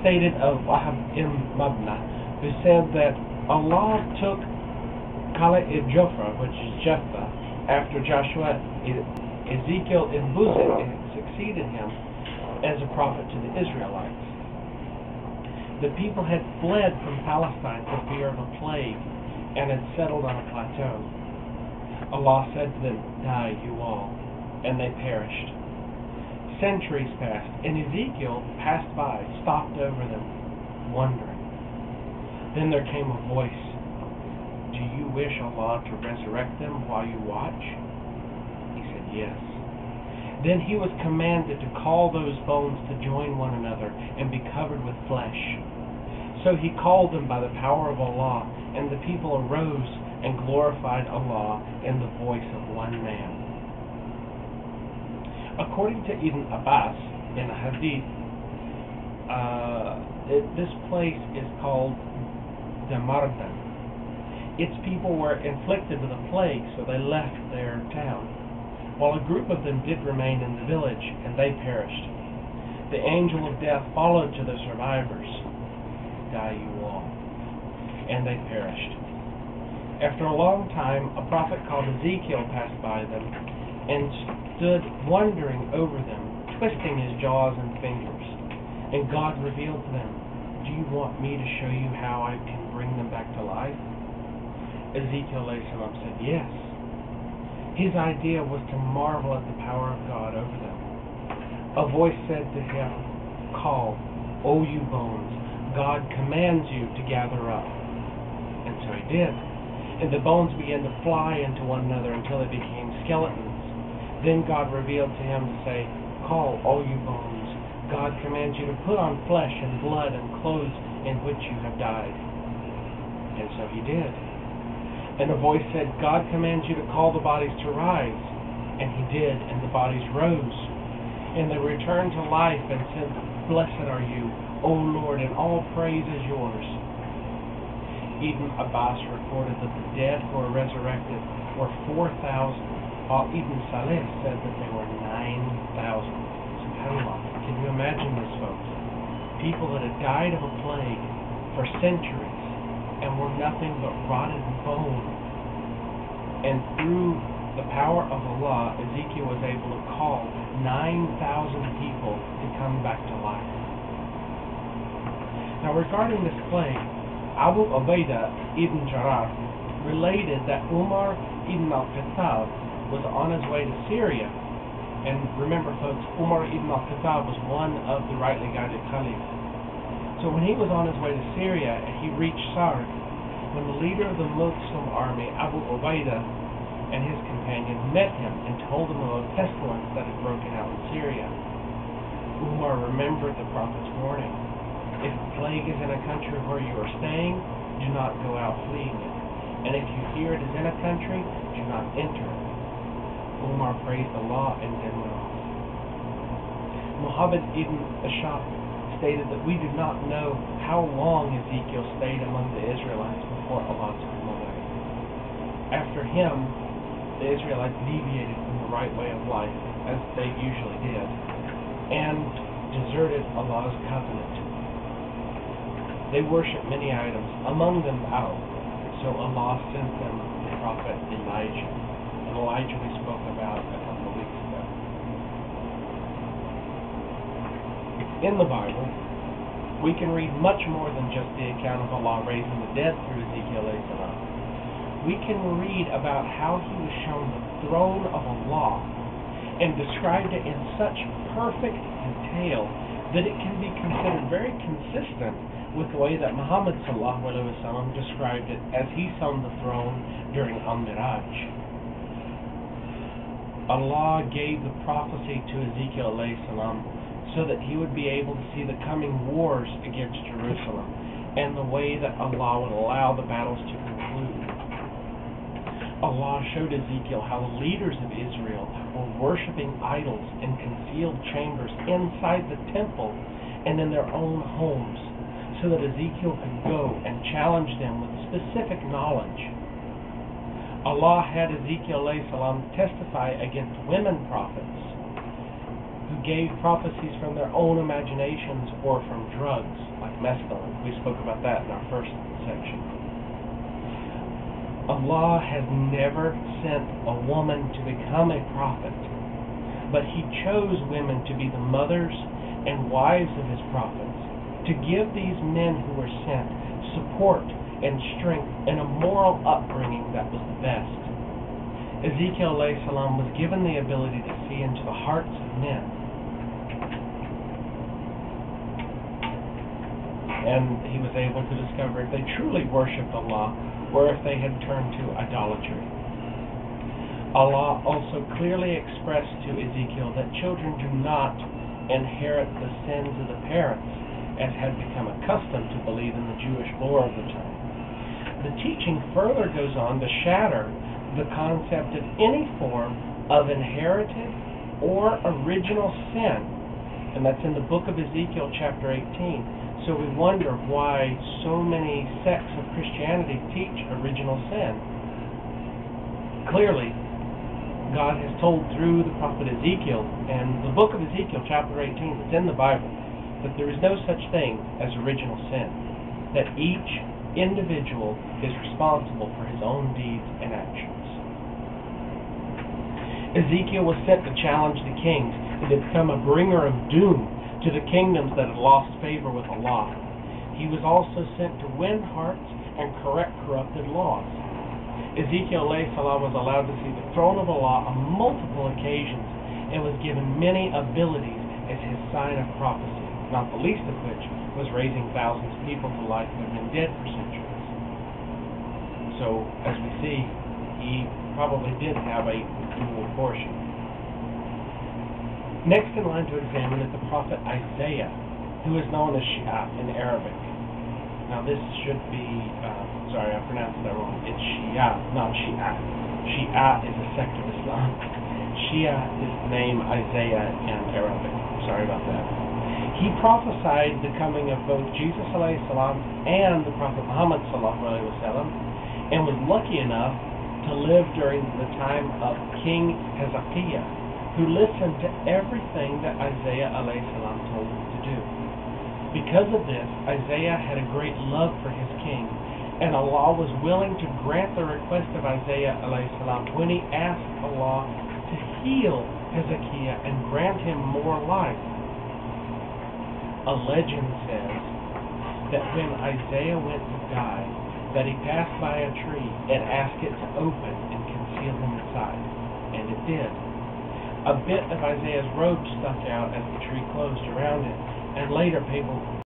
stated of Wahab ibn Mabna, who said that Allah took Kala ibn Jofra, which is Jephthah, after Joshua. Ezekiel ibn Buzid succeeded him as a prophet to the Israelites. The people had fled from Palestine for fear of a plague and had settled on a plateau. Allah said to them, "Die, you all," and they perished. Centuries passed, and Ezekiel passed by, stopped over them, wondering. Then there came a voice, "Do you wish Allah to resurrect them while you watch?" He said, "Yes." Then he was commanded to call those bones to join one another and be covered with flesh. So he called them by the power of Allah, and the people arose and glorified Allah in the voice of one man. According to Ibn Abbas in a hadith, this place is called Damardan. Its people were inflicted with a plague, so they left their town, while a group of them did remain in the village, and they perished. The angel of death followed to the survivors. "Die, you all," and they perished. After a long time, a prophet called Ezekiel passed by them and stood wondering over them, twisting his jaws and fingers. And God revealed to them, "Do you want me to show you how I can bring them back to life?" Ezekiel said, "Yes." His idea was to marvel at the power of God over them. A voice said to him, "Call, O you bones, God commands you to gather up." And so he did. And the bones began to fly into one another until they became skeletons. Then God revealed to him to say, "Call, all you bones, God commands you to put on flesh and blood and clothes in which you have died." And so he did. And a voice said, "God commands you to call the bodies to rise." And he did, and the bodies rose. And they returned to life and said, "Blessed are you, O Lord, and all praise is yours." Ibn Abbas reported that the dead who were resurrected were 4,000, while Ibn Saleh said that they were 9,000. SubhanAllah. Can you imagine this, folks? People that had died of a plague for centuries and were nothing but rotted bone. And through the power of Allah, Ezekiel was able to call 9,000 people to come back to life. Now, regarding this plague, Abu Ubaidah ibn Jarrah related that Umar ibn al-Khattab was on his way to Syria. And remember, folks, Umar ibn al-Khattab was one of the rightly guided caliphs. So when he was on his way to Syria, he reached Sard, when the leader of the Muslim army, Abu Ubaidah, and his companions met him and told him of a pestilence that had broken out in Syria. Umar remembered the Prophet's warning. If a plague is in a country where you are staying, do not go out fleeing it. And if you hear it is in a country, do not enter it. Umar praised Allah and then went off. Muhammad ibn Ashab stated that we do not know how long Ezekiel stayed among the Israelites before Allah took him away. After him, the Israelites deviated from the right way of life, as they usually did, and deserted Allah's covenant. They worshipped many items, among them Baal. So Allah sent them the prophet Elijah. And Elijah we spoke about a couple of weeks ago. In the Bible, we can read much more than just the account of Allah raising the dead through Ezekiel. We can read about how he was shown the throne of Allah and described it in such perfect detail that it can be considered very consistent with the way that Muhammad ﷺ described it as he saw the throne during Al-Miraj. Allah gave the prophecy to Ezekiel ﷺ so that he would be able to see the coming wars against Jerusalem and the way that Allah would allow the battles to conclude. Allah showed Ezekiel how the leaders of Israel were worshiping idols in concealed chambers inside the temple and in their own homes, so that Ezekiel could go and challenge them with specific knowledge. Allah had Ezekiel ﷺ testify against women prophets who gave prophecies from their own imaginations or from drugs, like mescaline. We spoke about that in our first section. Allah has never sent a woman to become a prophet, but He chose women to be the mothers and wives of His prophets, to give these men who were sent support and strength and a moral upbringing that was the best. Ezekiel alayhi salam was given the ability to see into the hearts of men, and he was able to discover if they truly worshipped Allah or if they had turned to idolatry. Allah also clearly expressed to Ezekiel that children do not inherit the sins of the parents, as had become accustomed to believe in the Jewish lore of the time. The teaching further goes on to shatter the concept of any form of inherited or original sin, and that's in the book of Ezekiel chapter 18. So we wonder why so many sects of Christianity teach original sin. Clearly, God has told through the prophet Ezekiel, and the book of Ezekiel chapter 18, it's in the Bible, that there is no such thing as original sin, that each individual is responsible for his own deeds and actions. Ezekiel was sent to challenge the kings and to become a bringer of doom to the kingdoms that had lost favor with Allah. He was also sent to win hearts and correct corrupted laws. Ezekiel alayhi salam was allowed to see the throne of Allah on multiple occasions and was given many abilities as his sign of prophecy, not the least of which was raising thousands of people to life who had been dead for centuries. So, as we see, he probably did have a dual portion. Next in line to examine is the prophet Isaiah, who is known as Shia in Arabic. Now this should be, sorry, I pronounced that wrong. It's Shia, not Shia. Shia is a sect of Islam. Shia is the name Isaiah in Arabic. Sorry about that. He prophesied the coming of both Jesus alayhi salam and the Prophet Muhammad sallallahu alayhi wa sallam, and was lucky enough to live during the time of King Hezekiah, who listened to everything that Isaiah alayhi salam told him to do. Because of this, Isaiah had a great love for his king, and Allah was willing to grant the request of Isaiah alayhi salam when he asked Allah to heal Hezekiah and grant him more life. A legend says that when Isaiah went to die, that he passed by a tree and asked it to open and conceal him inside, and it did. A bit of Isaiah's robe stuck out as the tree closed around it, and later people